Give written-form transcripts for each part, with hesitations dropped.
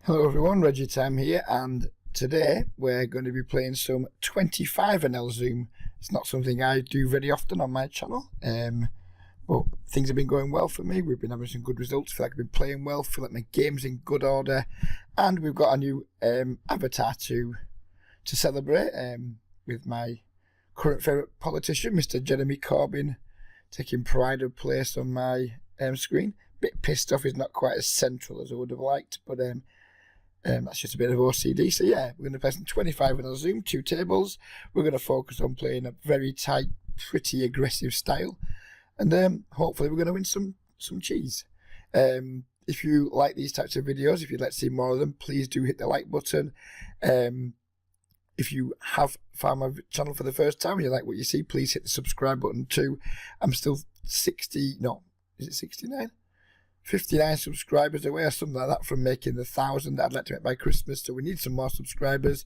Hello everyone, Reggie Time here, and today we're going to be playing some 25NL Zoom. It's not something I do very often on my channel, but things have been going well for me. We've been having some good results, feel like I've been playing well, feel like my game's in good order, and we've got a new avatar to celebrate with my current favourite politician, Mr. Jeremy Corbyn, taking pride of place on my screen. Bit pissed off he's not quite as central as I would have liked, but that's just a bit of OCD. So yeah, we're going to play some 25NL Zoom, 2 tables. We're going to focus on playing a very tight, pretty aggressive style, and hopefully we're going to win some cheese. If you like these types of videos, if you'd like to see more of them, please do hit the like button. If you have found my channel for the first time and you like what you see, please hit the subscribe button too. I'm still 69? 59 subscribers away or something like that from making the 1,000 I'd like to make by Christmas, so we need some more subscribers.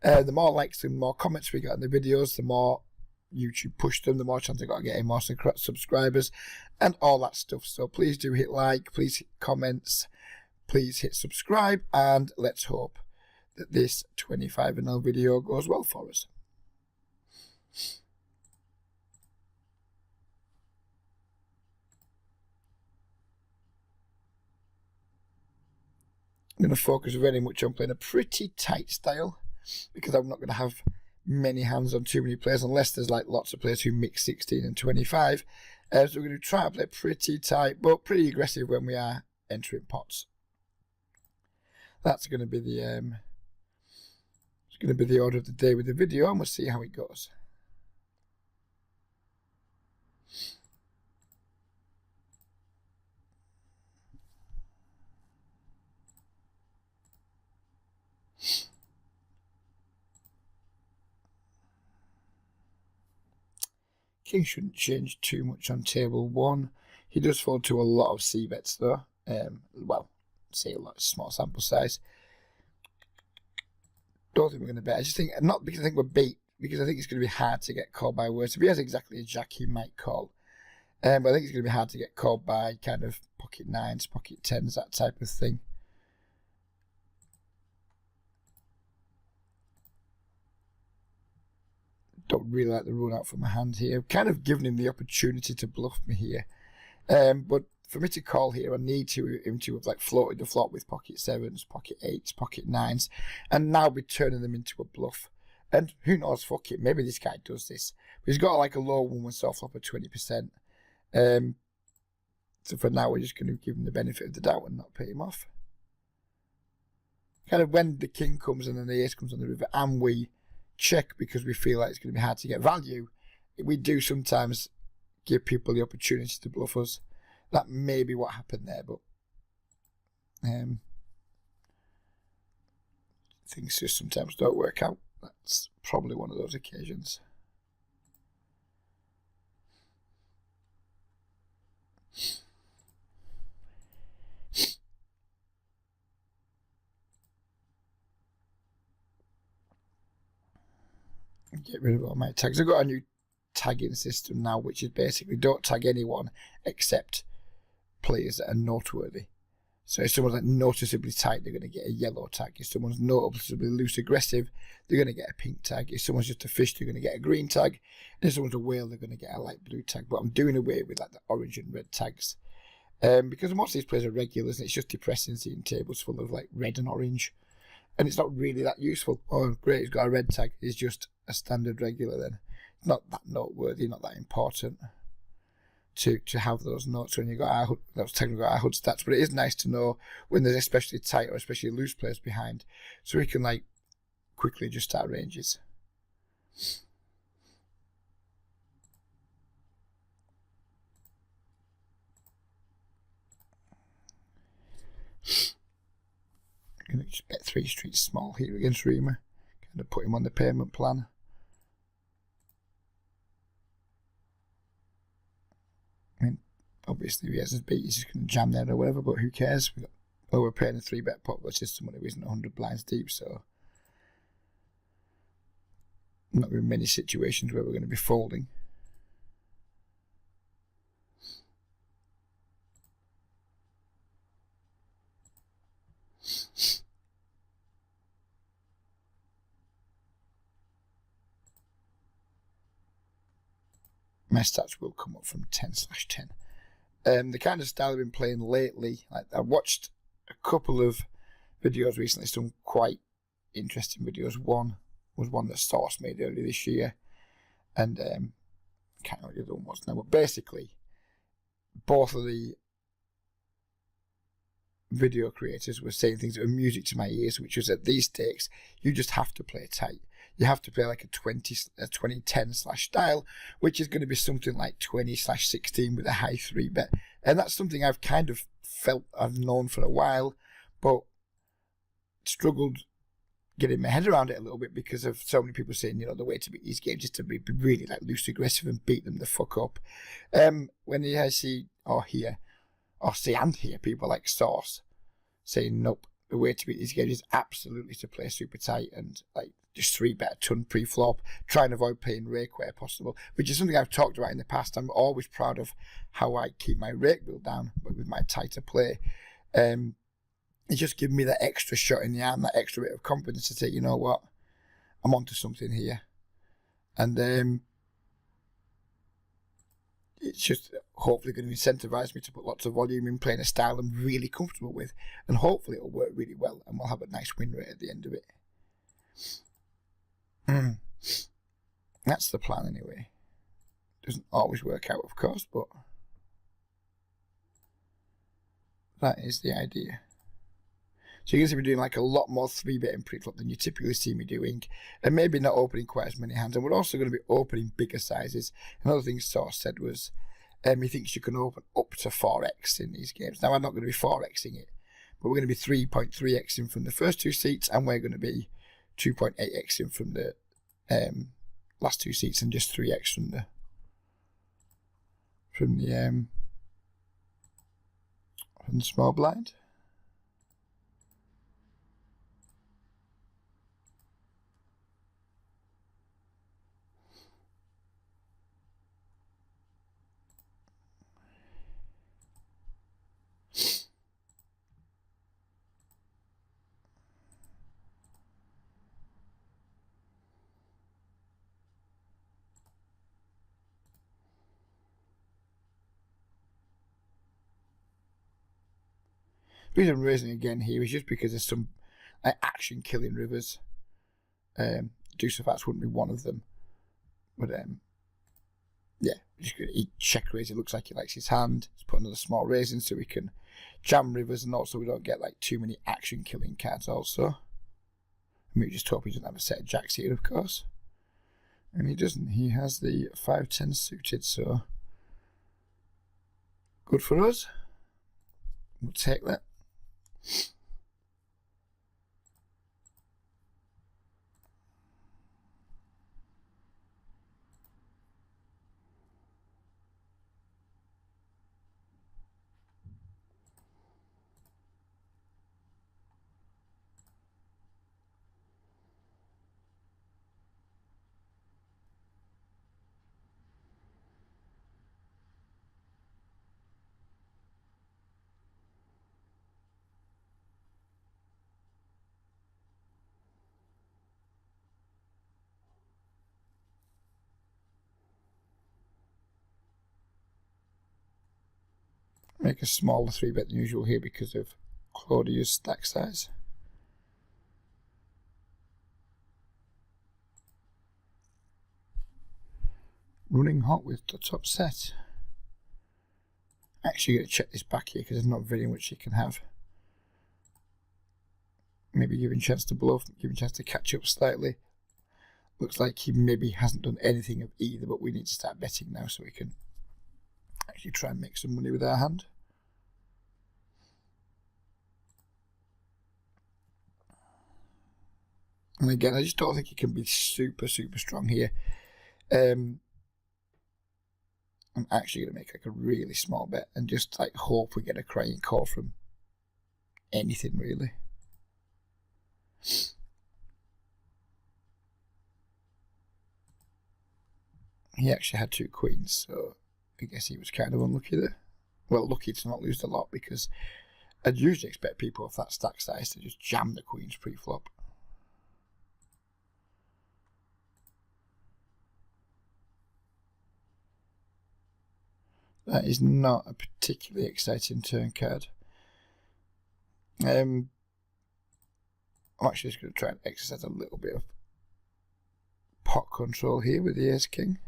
The more likes and more comments we get on the videos, the more YouTube push them, the more chance I got of getting more subscribers and all that stuff. So please do hit like, please hit comments, please hit subscribe, and let's hope that this 25NL video goes well for us. I'm going to focus very much on playing a pretty tight style because I'm not going to have many hands on too many players unless there's like lots of players who mix 16 and 25. So we're going to try and play pretty tight but pretty aggressive when we are entering pots. That's going to be the order of the day with the video, and we'll see how it goes. King shouldn't change too much on table 1. He does fall to a lot of c-bets though. Well, say a lot, small sample size. Don't think we're going to bet. I just think, not because I think we're beat, because I think it's going to be hard to get called by words. If he has exactly a jack, he might call. But I think it's going to be hard to get called by kind of pocket 9s, pocket 10s, that type of thing. Don't really like the run out from my hand here. Kind of giving him the opportunity to bluff me here. But for me to call here, I need him to have like floated the flop with pocket 7s, pocket 8s, pocket 9s, and now be turning them into a bluff. And who knows, fuck it, maybe this guy does this. But he's got like a low 1-1 soft flop of 20%. So for now, we're just going to give him the benefit of the doubt and not pay him off. Kind of when the king comes and then the ace comes on the river, and we check because we feel like it's going to be hard to get value, we do sometimes give people the opportunity to bluff us. That may be what happened there, but things just sometimes don't work out. That's probably one of those occasions. Get rid of all my tags. I've got a new tagging system now, which is basically don't tag anyone except players that are noteworthy. So if someone's like noticeably tight, they're going to get a yellow tag. If someone's noticeably loose aggressive, they're going to get a pink tag. If someone's just a fish, they're going to get a green tag. And if someone's a whale, they're going to get a light blue tag. But I'm doing away with like the orange and red tags because most of these players are regulars, and it's just depressing seeing tables full of like red and orange. And it's not really that useful. Oh, great, he's got a red tag. He's just a standard regular then. Not that noteworthy, not that important to have those notes when you got those technically got our HUD stats. But it is nice to know when there's especially tight or especially loose players behind, so we can like quickly adjust our ranges. I'm going to just bet 3 streets small here against Reamer. Kind of put him on the payment plan. I mean, obviously if he has his beat, he's just going to jam there or whatever, but who cares? We're playing a 3-bet pot versus someone who isn't 100 blinds deep, so not in many situations where we're going to be folding. my stats will come up from 10/10. The kind of style I've been playing lately, like I watched a couple of videos recently, some quite interesting videos. One was one that Source made earlier this year, and I can't remember the other one was now, but basically both of the video creators were saying things that were music to my ears, which was at these stakes you just have to play tight. You have to play like a 20-10 slash style, which is going to be something like 20/16 with a high 3-bet. And that's something I've kind of felt I've known for a while, but struggled getting my head around it a little bit because of so many people saying, the way to beat these games is to be really like loose aggressive and beat them the fuck up. When I see or hear people like Source saying, nope, the way to beat these games is absolutely to play super tight and like just 3-bet a ton pre-flop, try and avoid playing rake where possible, which is something I've talked about in the past. I'm always proud of how I keep my rake bill down, but with my tighter play. It's just given me that extra shot in the arm, that extra bit of confidence to say, you know what, I'm onto something here. And it's just hopefully going to incentivize me to put lots of volume in, playing a style I'm really comfortable with, and hopefully it'll work really well and we'll have a nice win rate at the end of it. That's the plan anyway. Doesn't always work out, of course, but that is the idea. So you're going to see me doing like a lot more 3-betting pre-flop than you typically see me doing, and maybe not opening quite as many hands. And we're also going to be opening bigger sizes. Another thing Source said was he thinks you can open up to 4x in these games. Now I'm not going to be 4xing it, but we're going to be 3.3xing from the first 2 seats, and we're going to be 2.8xing from the last 2 seats, and just 3x from the small blind. The reason I'm raising again here is just because there's some action killing rivers. Deuce of Hearts wouldn't be one of them, but yeah, just gonna check raise. It looks like he likes his hand. Let's put another small raise in so we can jam rivers, and also we don't get like too many action killing cards. Also, and we just hope he doesn't have a set of jacks here, of course, and he doesn't. He has the 5-10 suited, so good for us. We'll take that. Make a smaller 3-bet than usual here because of Claudia's stack size. Running hot with the top set. Actually going to check this back here because there's not very much he can have. Maybe giving a chance to bluff, giving a chance to catch up slightly. Looks like he maybe hasn't done anything of either, but we need to start betting now so we can actually try and make some money with our hand. And again, I just don't think he can be super strong here. I'm actually going to make like a really small bet and just like hope we get a crying call from anything really. He actually had 2 queens, so I guess he was kind of unlucky there. Well, lucky to not lose a lot, because I'd usually expect people of that stack size to just jam the queens pre-flop. That is not a particularly exciting turn card. I'm actually just going to try and exercise a little bit of pot control here with the Ace King.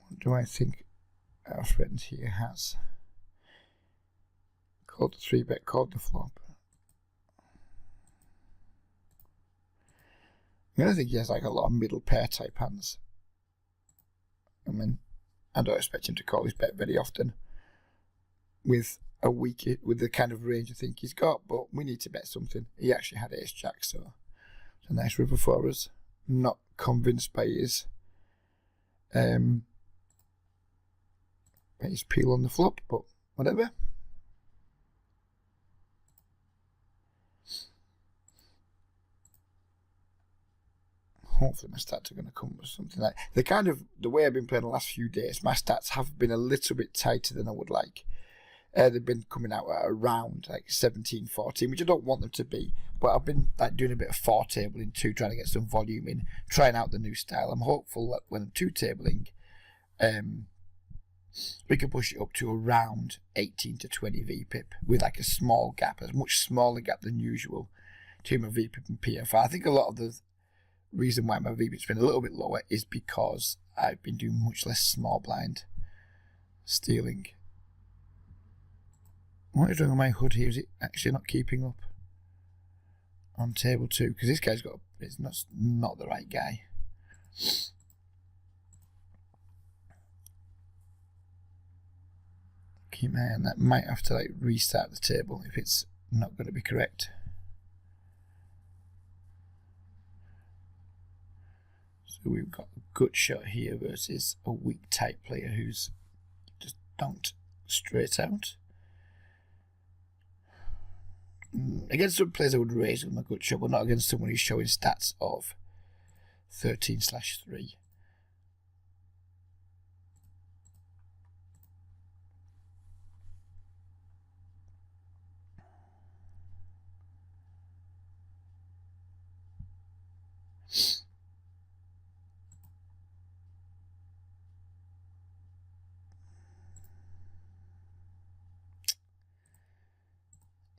What do I think our friend here has? Called the 3-bet, called the flop. I think he has like a lot of middle pair type hands. I mean, I don't expect him to call his bet very often with the kind of range I think he's got, but we need to bet something. He actually had Ace Jack, so it's a nice river for us. Not convinced by his peel on the flop, but whatever. Hopefully my stats are going to come with something like the way I've been playing the last few days. My stats have been a little bit tighter than I would like. They've been coming out at around like 17, 14, which I don't want them to be. But I've been like doing a bit of 4-tabling too, trying to get some volume in, trying out the new style. I'm hopeful that when I'm 2-tabling, we can push it up to around 18 to 20 VPIP with like a small gap, a much smaller gap than usual between my VPIP and PFR. I think a lot of the reason why my VPIP's been a little bit lower is because I've been doing much less small blind stealing. What is wrong with my HUD here? Is it actually not keeping up on table 2? Because this guy's it's not the right guy. Keep my eye on that. Might have to like restart the table if it's not going to be correct. So we've got a good shot here versus a weak type player who's just dunked straight out. Against some players I would raise with my gut shot, but not against someone who's showing stats of 13/3.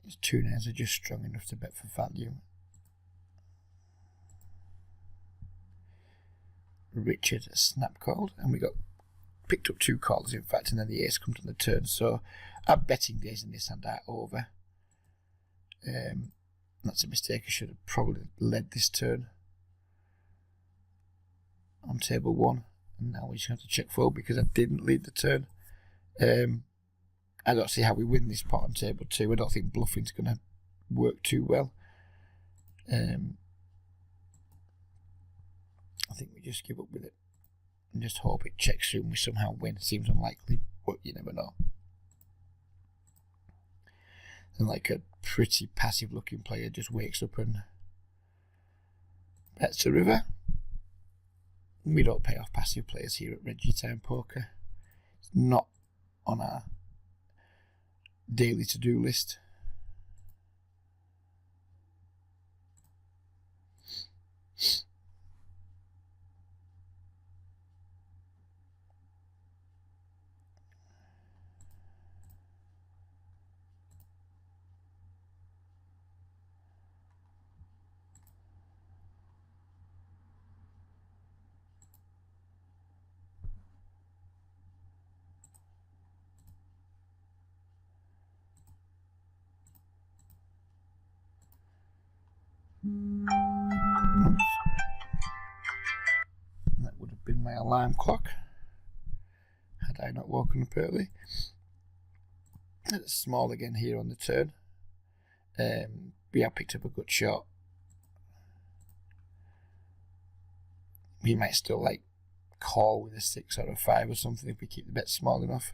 His 2-9s are just strong enough to bet for value. Richard snap called, and we got picked up 2 calls in fact, and then the ace comes on the turn. So our betting days in this hand are over. That's a mistake. I should have probably led this turn on table 1, and now we just have to check fold because I didn't lead the turn. I don't see how we win this pot on table 2. I don't think bluffing's going to work too well. I think we just give up with it and just hope it checks through and we somehow win. Seems unlikely, but you never know. And like a pretty passive looking player just wakes up and bets a river. We don't pay off passive players here at Reggie Time Poker. It's not on our daily to-do list. That would have been my alarm clock had I not woken up early. It's small again here on the turn. We have picked up a good shot. We might still like call with a 6 or a 5 or something if we keep the bet small enough.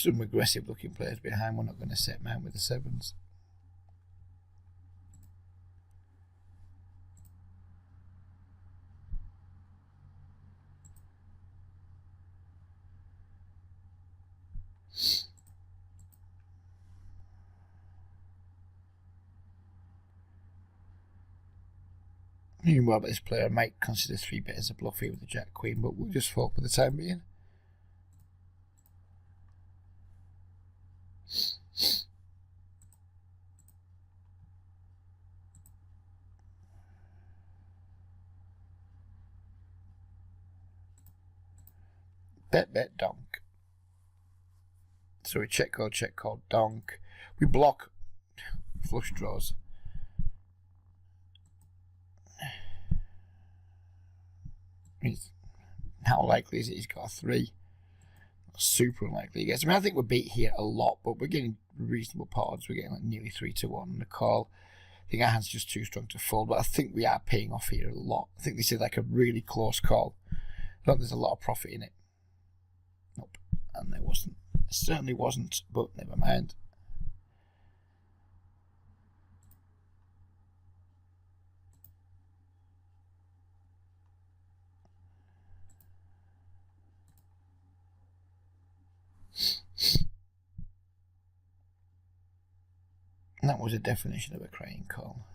some aggressive looking players behind. We're not going to set mine with the sevens. Meanwhile, this player might consider 3-bet as a bluff here with the Jack Queen, but we'll just fold for the time being. Bet, donk. So we check call, donk. We block flush draws. How likely is it he's got a 3? Super unlikely, I guess. I mean, I think we beat here a lot, but we're getting reasonable odds. We're getting like nearly 3-1 on the call. I think our hand's just too strong to fold, but I think we are paying off here a lot. I think this is like a really close call. I don't think there's a lot of profit in it. Nope, and there wasn't. It certainly wasn't, but never mind. And that was a definition of a crying call.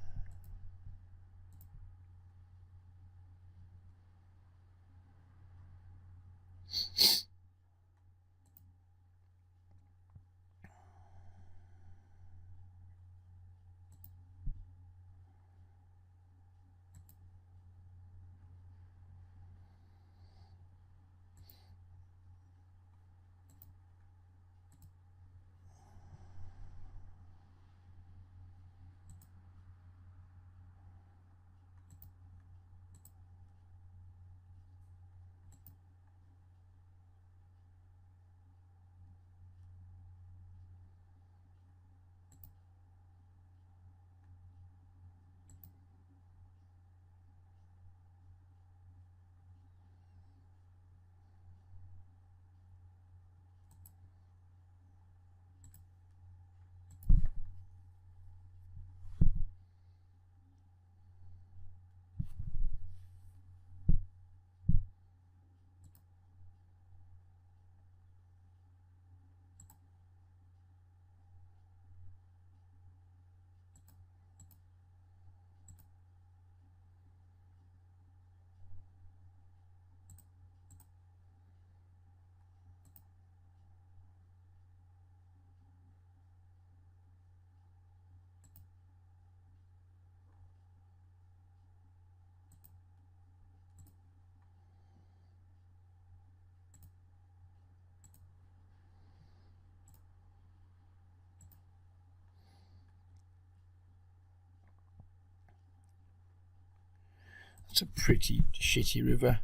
It's a pretty shitty river.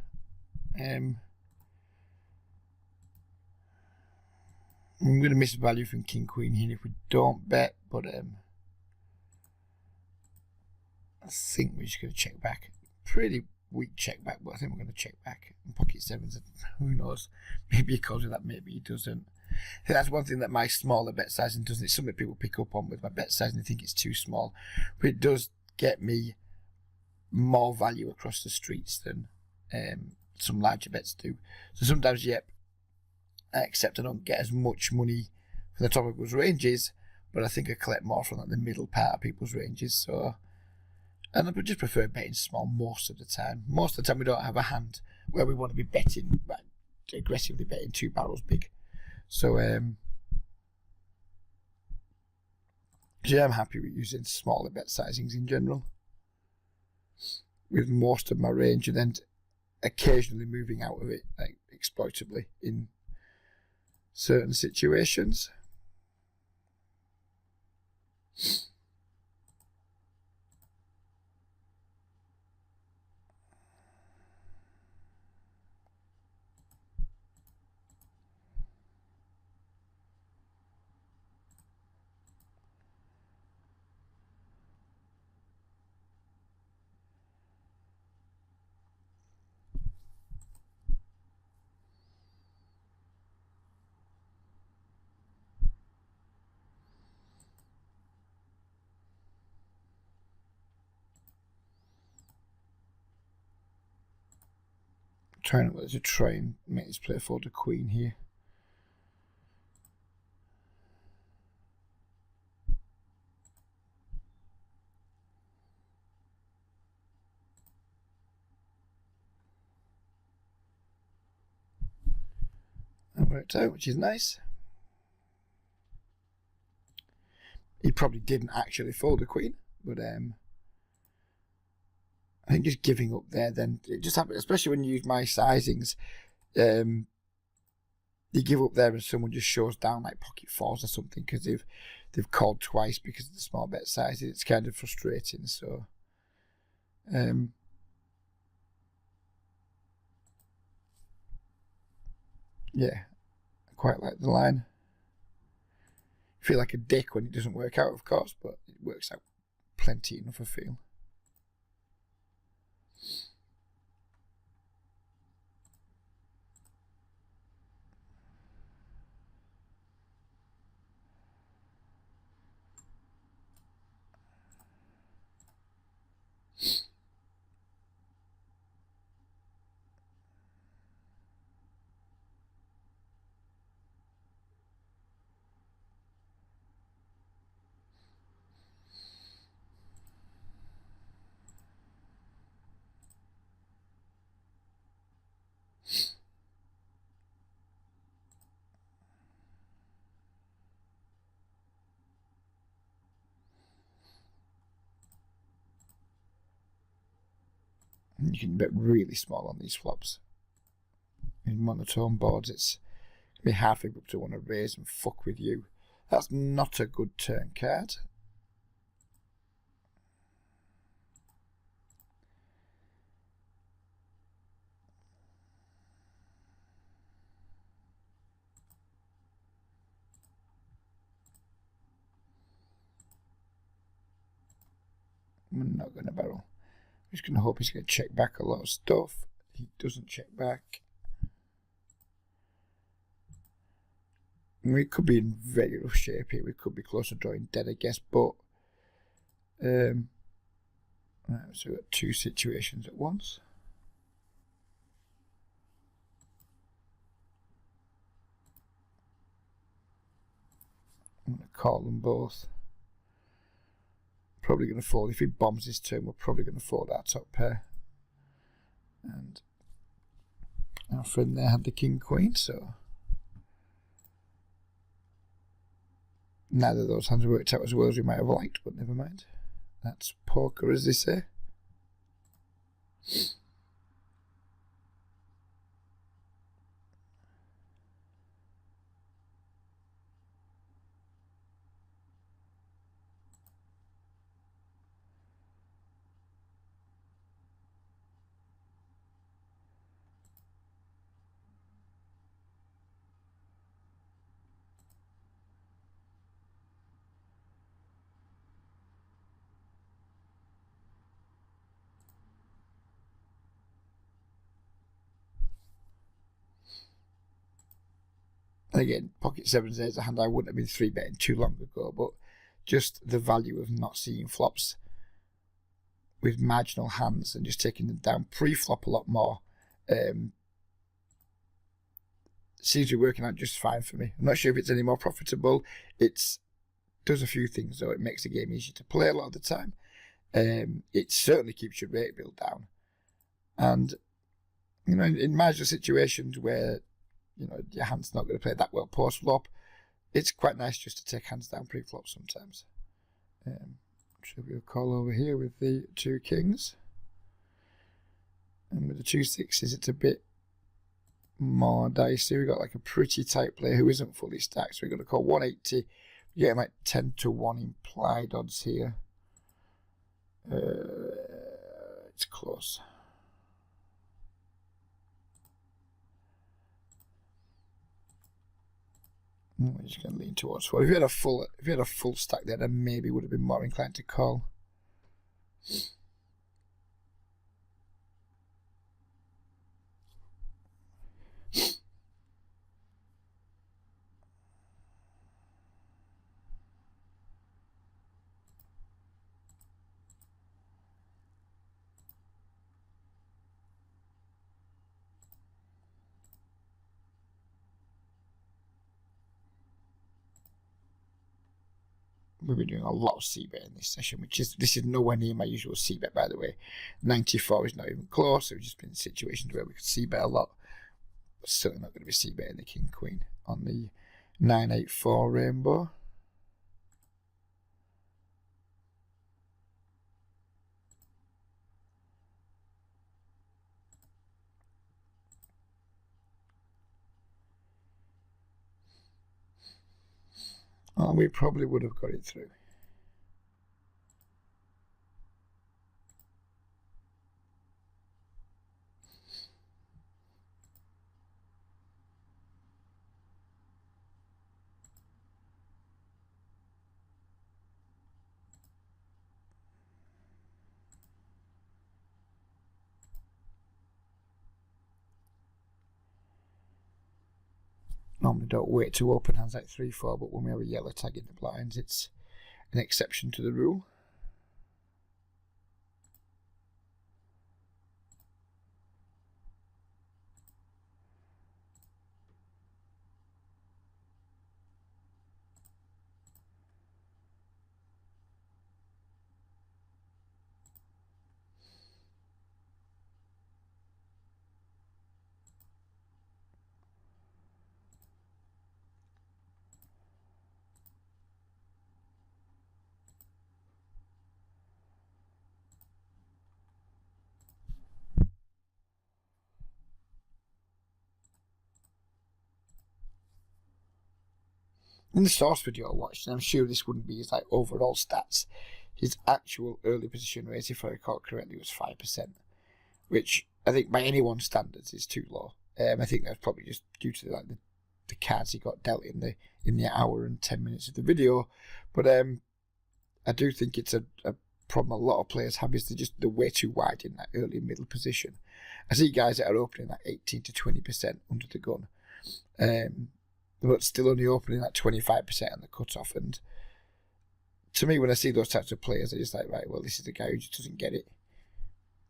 I'm going to miss value from King Queen here if we don't bet, but I think we're just going to check back. Pretty weak check back, but I think we're going to check back. And pocket sevens, who knows? Maybe he calls it that, maybe he doesn't. I think that's one thing that my smaller bet sizing doesn't. It's something people pick up on with my bet sizing. They think it's too small, but it does get me more value across the streets than some larger bets do. So sometimes, yep, I accept I don't get as much money from the top of people's ranges, but I think I collect more from like the middle part of people's ranges. So, and I would just prefer betting small most of the time. Most of the time we don't have a hand where we want to be betting, aggressively betting 2 barrels big. So, yeah, I'm happy with using smaller bet sizings in general with most of my range, and then occasionally moving out of it, like exploitably in certain situations. trying to try and make this player fold a queen here. That worked out, which is nice. He probably didn't actually fold a queen, but I think just giving up there, then it just happens, especially when you use my sizings. You give up there and someone just shows down like pocket fours or something because they've called twice because of the small bet sizes. It's kind of frustrating. So, yeah, I quite like the line. I feel like a dick when it doesn't work out, of course, but it works out plenty enough, I feel. You can bet really small on these flops. In monotone boards, it's going to be halfway up to want to raise and fuck with you. That's not a good turn card. I'm not going to barrel. I'm just going to hope he's going to check back a lot of stuff. He doesn't check back. We could be in very rough shape here. We could be close to drawing dead, I guess. But right, so we've got two situations at once. I'm going to call them both. Probably going to fold. If he bombs this turn, we're probably going to fold our top pair. And our friend there had the king queen, so neither of those hands worked out as well as we might have liked, but never mind. That's poker, as they say. And again, pocket sevens is a hand I wouldn't have been 3-betting too long ago, but just the value of not seeing flops with marginal hands and just taking them down pre-flop a lot more seems to be working out just fine for me. I'm not sure if it's any more profitable. It does a few things, though. It makes the game easier to play a lot of the time. It certainly keeps your rate bill down. And, you know, in marginal situations where your hand's not going to play that well post-flop, it's quite nice just to take hands down pre-flop sometimes. Should we call over here with the two kings? And with the two sixes, it's a bit more dicey. We've got like a pretty tight player who isn't fully stacked, so we're going to call 180. You get like 10-1 implied odds here. It's close. We're just going to lean towards 4. If you had a full stack there, then maybe would have been more inclined to call. we've been doing a lot of c-bet in this session, this is nowhere near my usual c-bet, by the way. 94 is not even close. So we've just been in situations where we could c-bet a lot. But certainly not going to be c-betting the king-queen on the 9-8-4 rainbow. Oh, we probably would have got it through. Normally don't wait to open hands like 3-4, but when we have a yellow tag in the blinds, it's an exception to the rule. In the source video I watched, and I'm sure this wouldn't be his like overall stats, his actual early position rate, if I recall correctly, was 5%, which I think by anyone's standards is too low. I think that's probably just due to like the cards he got dealt in the hour and 10 minutes of the video. But I do think it's a problem a lot of players have, is they're way too wide in that early and middle position. I see guys that are opening like 18 to 20% under the gun, but still only opening like 25% on the cutoff. And to me, when I see those types of players, I'm just like, right, well, this is the guy who just doesn't get it.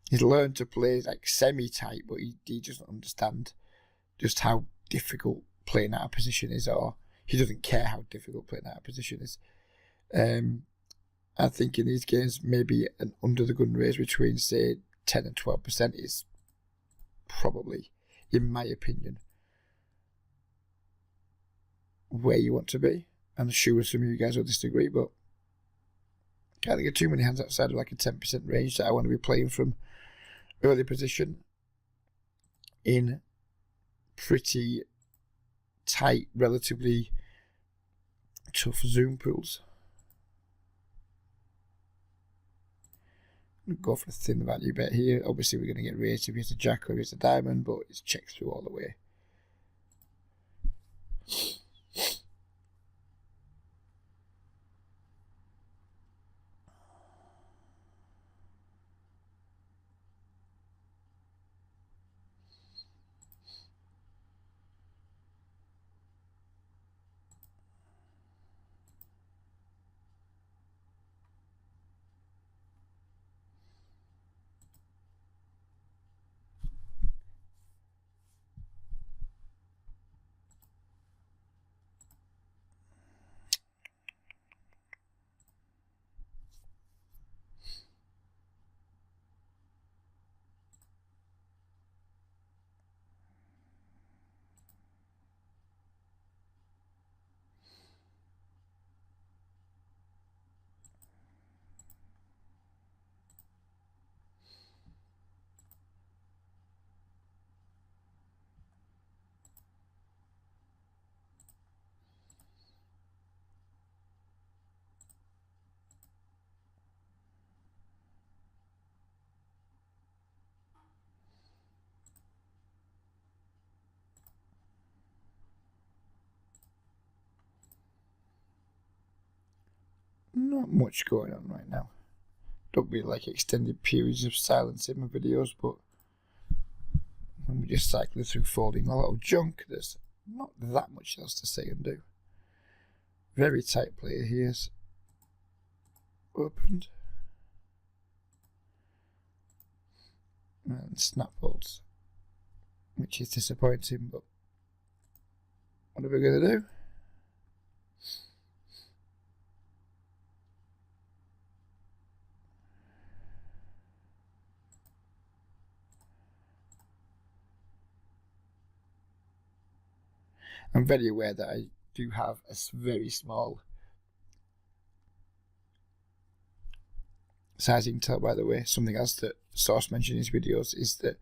He's learned to play like semi-tight, but he doesn't understand just how difficult playing out of position is, or he doesn't care how difficult playing out of position is. I think in these games, maybe an under the gun raise between, say, 10 and 12% is probably, in my opinion, where you want to be. I'm sure some of you guys will disagree, but I can't think of too many hands outside of like a 10% range that I want to be playing from early position in pretty tight, relatively tough zoom pools. Go for a thin value bet here. Obviously, we're going to get raised if it's a jack or if it's a diamond, but it's checked through all the way. Not much going on right now. Don't really like extended periods of silence in my videos, but when we're just cycling through folding a lot of junk, there's not that much else to say and do. Very tight player here's opened. And snap folds, which is disappointing, but what are we going to do? I'm very aware that I do have a very small size. You can tell, by the way. Something else that Source mentioned in his videos is that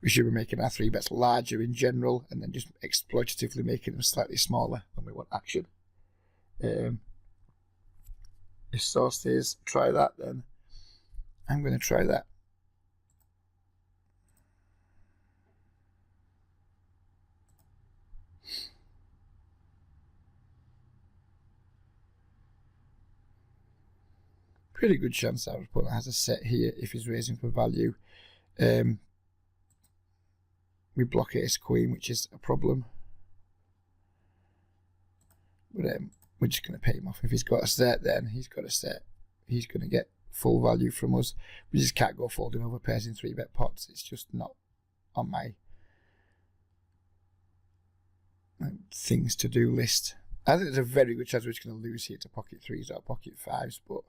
we should be making our 3-bets larger in general and then just exploitatively making them slightly smaller when we want action. If Source says try that, then I'm going to try that. Pretty good chance our opponent has a set here if he's raising for value. We block Ace Queen, which is a problem. But we're just going to pay him off. If he's got a set, then he's got a set. He's going to get full value from us. We just can't go folding over pairs in 3-bet pots. It's just not on my things to do list. I think there's a very good chance we're just going to lose here to pocket 3s or pocket 5s, but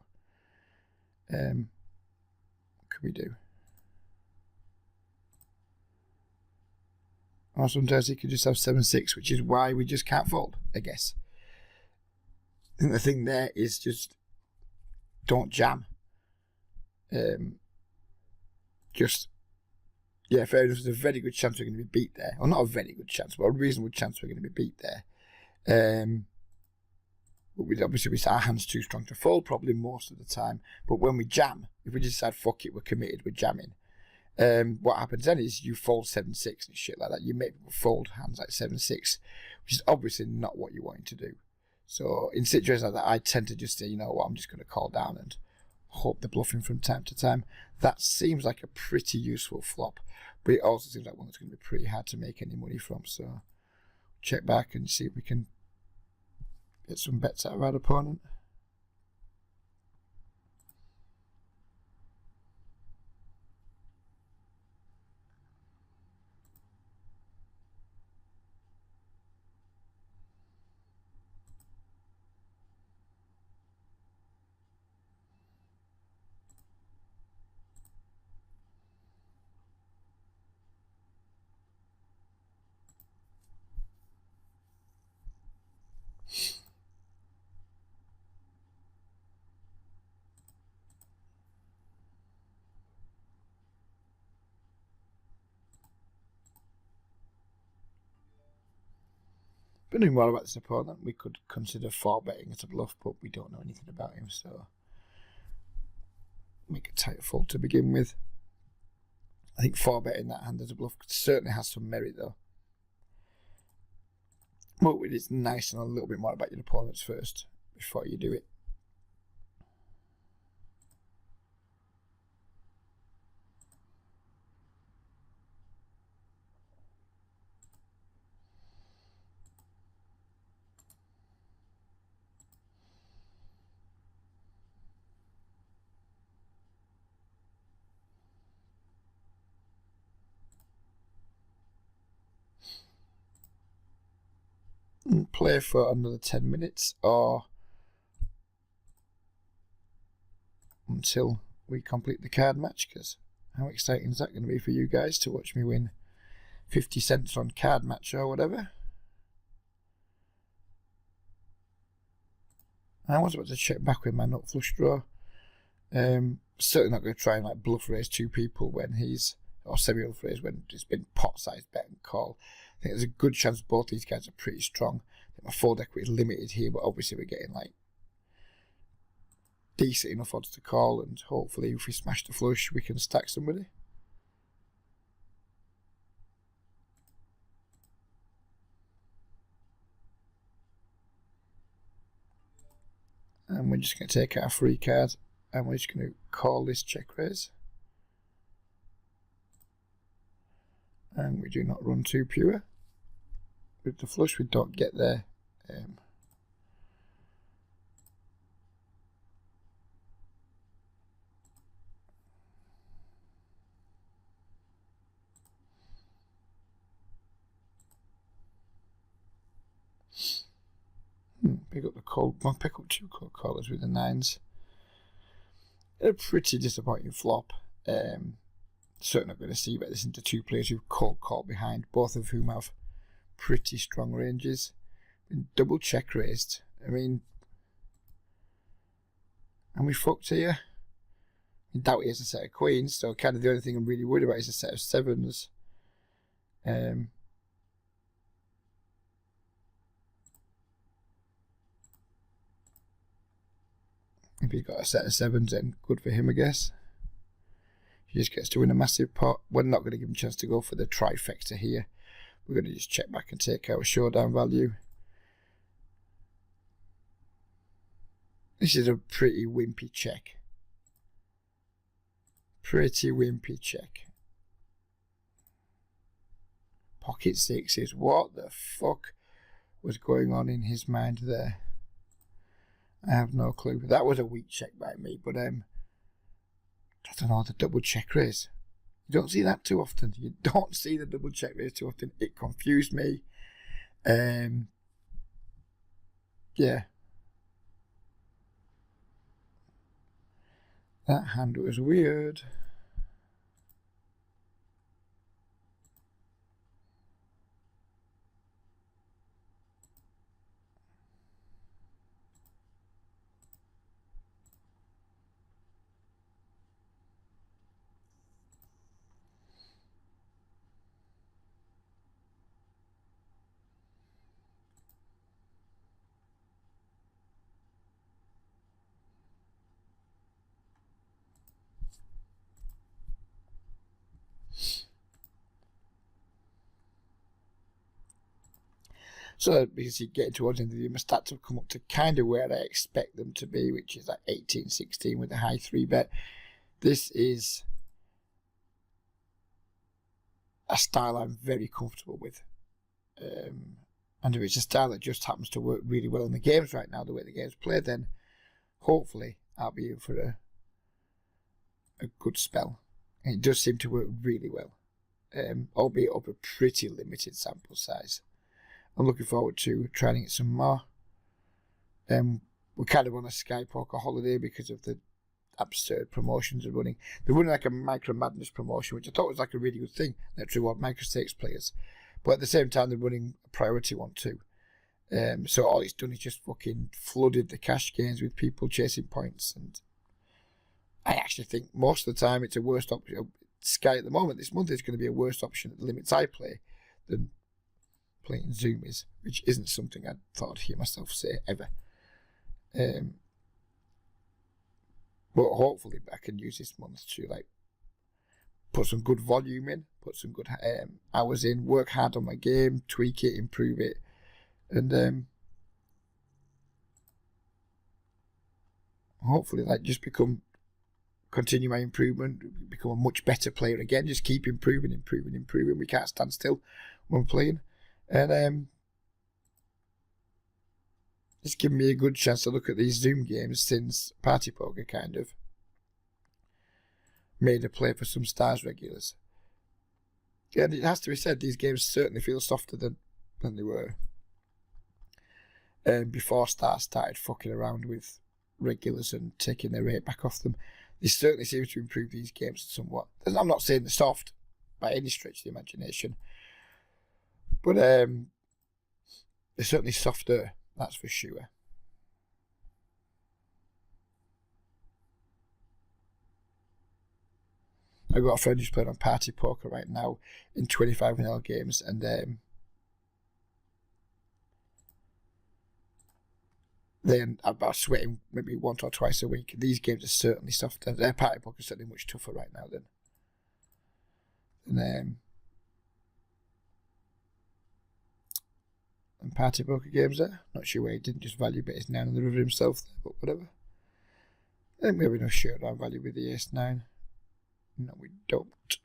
what can we do? Or sometimes he could just have 7-6, which is why we just can't fold, I guess. I think the thing there is just don't jam. Yeah, fair enough. There's a very good chance we're going to be beat there. Or not a very good chance, but a reasonable chance we're going to be beat there. But obviously our hand's too strong to fold probably most of the time. But when we jam, if we just decide fuck it, we're committed, we're jamming. What happens then is you fold 7-6 and shit like that. You make people fold hands like 7-6, which is obviously not what you're wanting to do. So in situations like that, I tend to just say, you know what, I'm just going to call down and hope they're bluffing from time to time. That seems like a pretty useful flop, but it also seems like one that's going to be pretty hard to make any money from. So check back and see if we can get some bets out of our opponent. But knowing more about this opponent, we could consider 4-betting as a bluff, but we don't know anything about him, so make a tight fold to begin with. I think 4-betting that hand as a bluff certainly has some merit, though. But it's nice to know a little bit more about your opponents first before you do it. And play for another 10 minutes or until we complete the card match, because how exciting is that going to be for you guys to watch me win 50 cents on card match or whatever? I was about to check back with my nut flush draw. Certainly not going to try and like bluff raise 2 people when he's, or semi bluff raise when it's been pot sized bet and call. I think there's a good chance both these guys are pretty strong. I think my fold equity is limited here, but obviously we're getting like decent enough odds to call, and hopefully if we smash the flush we can stack somebody. And we're just going to take our free card and we're just going to call this check raise. And we do not run too pure. With the flush we don't get there. Pick up the cold. Well, pick up 2 cold callers with the 9s. A pretty disappointing flop. Certainly not going to see bet this into 2 players who cold call behind, both of whom have pretty strong ranges. Double check raised. I mean, and we fucked here. I doubt he has a set of queens, so kind of the only thing I'm really worried about is a set of sevens. If he's got a set of sevens, then good for him, I guess. He just gets to win a massive pot. We're not going to give him a chance to go for the trifecta here. We're going to just check back and take our showdown value. This is a pretty wimpy check. Pretty wimpy check. Pocket sixes. What the fuck was going on in his mind there? I have no clue. That was a weak check by me, but I don't know, the double check raise. You don't see that too often. You don't see the double check raise too often. It confused me. Yeah. That hand was weird. So because you get towards the end of the year, my stats have come up to kind of where I expect them to be, which is like 18-16 with a high 3-bet. This is a style I'm very comfortable with. And if it's a style that just happens to work really well in the games right now, the way the game's played, then hopefully I'll be in for a good spell. And it does seem to work really well, albeit up a pretty limited sample size. I'm looking forward to trying it some more. We're kind of on a Sky Poker holiday because of the absurd promotions they're running. They're running like a Micro Madness promotion, which I thought was like a really good thing. Let's reward micro stakes players. But at the same time, they're running a priority one too. So all it's done is just fucking flooded the cash gains with people chasing points. And I actually think most of the time it's a worse option. Sky at the moment, this month, is going to be a worse option at the limits I play than playing Zoom is, which isn't something I thought I'd hear myself say ever. But hopefully I can use this month to like put some good volume in, put some good hours in, work hard on my game, tweak it, improve it, and hopefully like just continue my improvement, become a much better player again, just keep improving. We can't stand still when we're playing. And it's given me a good chance to look at these Zoom games since Party Poker kind of made a play for some Stars regulars. And it has to be said, these games certainly feel softer than they were before Stars started fucking around with regulars and taking their rate back off them. They certainly seem to improve these games somewhat. I'm not saying they're soft by any stretch of the imagination, but they're certainly softer, that's for sure. I've got a friend who's playing on Party Poker right now in 25 vanilla games, and then I'm sweating maybe once or twice a week. These games are certainly softer. Their Party Poker is certainly much tougher right now than and Party Poker games there. Not sure where he didn't just value bet his 9 on the river himself there, but whatever. And maybe no showdown value with the Ace-9. No, we don't.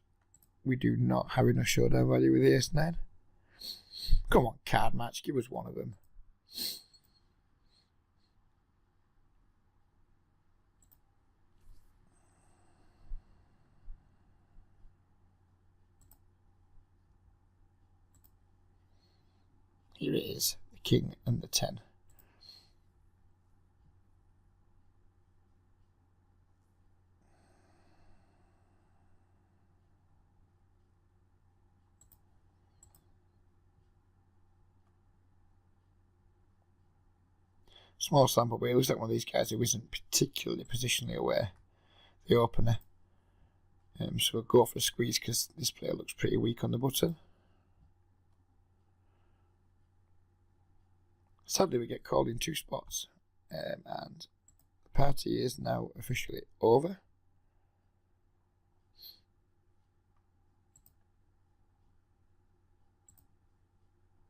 We do not have enough showdown value with the Ace-9. Come on, card match, give us one of them. Here it is, the King and the 10. Small sample, but it looks like one of these guys who isn't particularly positionally aware. The opener. So we'll go for a squeeze because this player looks pretty weak on the button. Sadly, we get called in 2 spots, and the party is now officially over.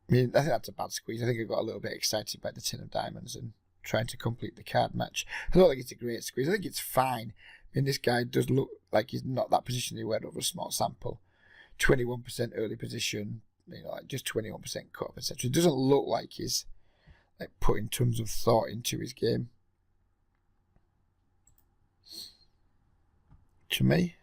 I mean, I think that's a bad squeeze. I think I got a little bit excited by the 10 of diamonds and trying to complete the card match. I don't think it's a great squeeze. I think it's fine. I mean, this guy does look like he's not that positionally aware over a small sample. 21% early position, like just 21% cut up, etc. It doesn't look like he's like putting tons of thought into his game. To me.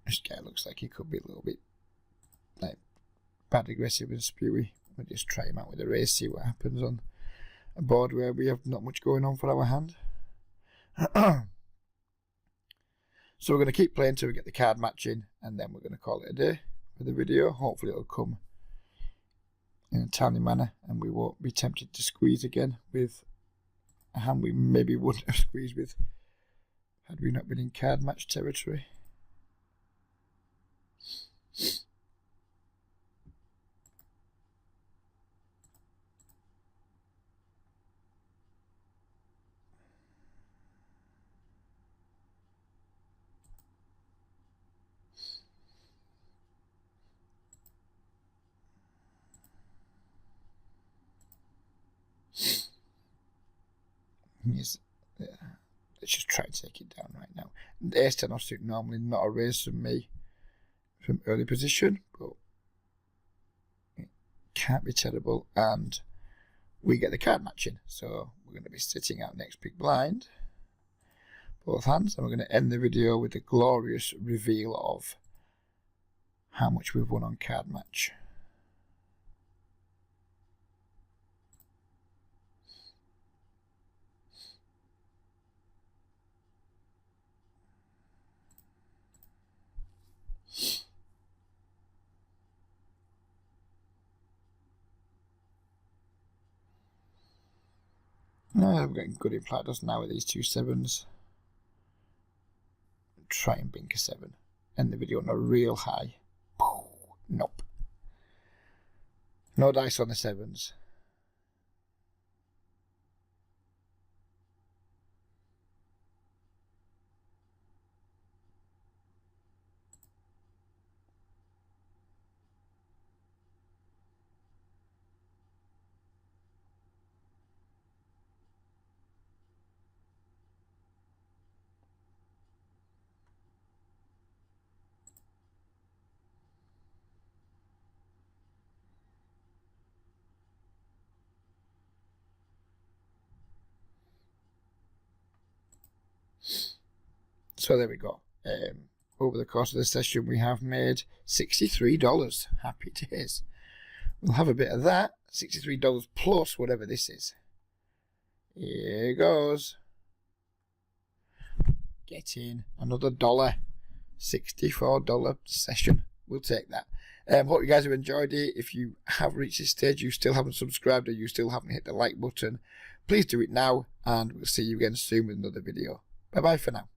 This guy looks like he could be a little bit like bad aggressive and spewy. We'll just try him out with a raise, see what happens on a board where we have not much going on for our hand. So we're going to keep playing until we get the card matching, and then we're going to call it a day for the video. Hopefully it'll come in a timely manner and we won't be tempted to squeeze again with a hand we maybe wouldn't have squeezed with had we not been in card match territory. Yes, yeah. Let's just try and take it down right now. The ace 10 offsuit normally not a raise from me from early position, but it can't be terrible, and we get the card matching. So we're going to be sitting out next big blind, both hands, and we're going to end the video with a glorious reveal of how much we've won on card match. No, I'm getting good implied us now with these 2 sevens. Try and bink a 7. End the video on a real high. Nope. No dice on the 7s. So there we go. Over the course of the session, we have made $63. Happy days. We'll have a bit of that. $63 plus whatever this is. Here goes. Get in. Another $1. $64 session. We'll take that. Hope you guys have enjoyed it. If you have reached this stage, you still haven't subscribed, or you still haven't hit the like button, please do it now, and we'll see you again soon with another video. Bye bye for now.